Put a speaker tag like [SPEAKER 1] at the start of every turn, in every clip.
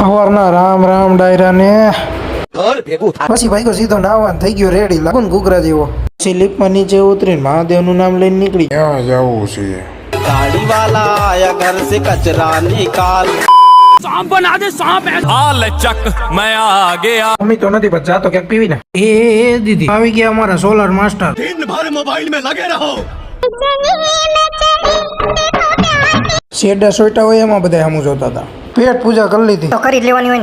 [SPEAKER 1] સવારના રામ રામ ડાયરા ને પછી ભાઈ સીધો નાવા થઈ ગયો રેડી લાગુ ને ઘૂઘરા જેવો પછી લીપમાં નીચે ઉતરીને મહાદેવનું નામ લઈને નીકળી ક્યાં જવું છે
[SPEAKER 2] गाड़ी वाला आया घर से कचरा निकाल
[SPEAKER 3] सांप बना दे सांप हाल चक मैं आ गया
[SPEAKER 1] મમ્મી તો નથી પણ જાતો ક્યાંક પીવી ને એ દીદી આવી ગયા અમારા સોલર માસ્ટર
[SPEAKER 2] दिन भर मोबाइल में लगे रहो
[SPEAKER 1] શેડા સોઈટા હોય એમાં બધા હમું જોતા હતા પેટ પૂજા કરી લીધી
[SPEAKER 4] તો કરી જ લેવાની હોય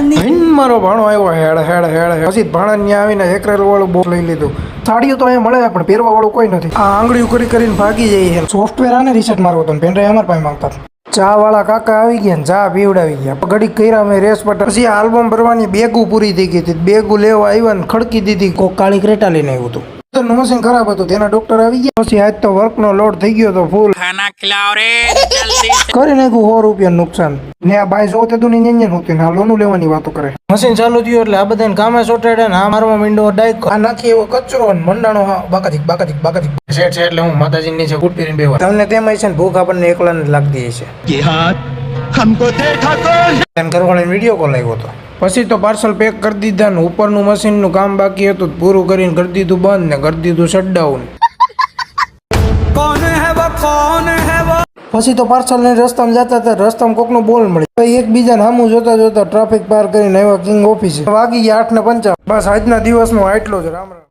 [SPEAKER 4] ને
[SPEAKER 1] મારો ભાણો આવ્યો હેડ હેડ હેડ પછી ભાણા ત્યાં આવીને એકરેલ વાળું બોક્સ લઈ લીધું સાડીઓ તો અહીંયા મળે પણ પહેરવા વાળું કોઈ નથી આ આંગળીઓ કરી કરીને ભાગી જઈએ સોફ્ટવેર આને રિસેટ મારવો હતો પેનડ્રાઈવ અમારા પાસે માંગતા ચા વાળા કાકા આવી ગયા ને ચા પીવડાવી ગયા ઘડી કર્યા મેં રેસ પટ પછી આલ્બમ ભરવાની બેગું પૂરી થઈ ગઈ હતી બેગું લેવા આવ્યા ને ખડકી દીધી કોક કાળી ક્રેટા લઈને આવ્યું હતું મશીન ખરાબ હતું તેના ડોક્ટર આવી ગયા પછી આજ તો વર્ક નો લોડ થઈ ગયો તો ફૂલ
[SPEAKER 3] खाना खिलाओ रे जल्दी
[SPEAKER 1] કરી નાખ્યું 100 રૂપિયા નુકસાન ને આ બાઈ જોતે તું ની હોતી ને લોનું લેવાની વાતો કરે મશીન ચાલુ થયું એટલે આ બધાને કામે સોટાડે ને આ મારવા મીંડો ડાયક આ નાખી એવો કચરો ને મંડાણો બાકાથી શેઠ છે એટલે હું માતાજી નીચે કૂટ પહેરીને બેવા તમને તેમ છે ને ભૂખ આપણને એકલાને લાગતી હશે
[SPEAKER 2] ये हाथ हमको देखा कौन
[SPEAKER 1] એમ કરવાને વિડીયો કોલ આવ્યો હતો પછી તો પાર્સલ પેક કરી દીધા ને ઉપરનું મશીનનું કામ બાકી હતું પૂરું કરીને કરી દીધું બંધ ને કરી દીધું શટડાઉન પછી તો પાર્સલ ને રસ્તામાં જતા હતા રસ્તામાં કોકનો બોલ મળ્યો એકબીજાને સામું જોતા જોતા ટ્રાફિક પાર કરીને આવ્યા કિંગ ઓફિસે વાગી ગયા 8:55 બસ આજના દિવસનો આટલો જ રામ રામ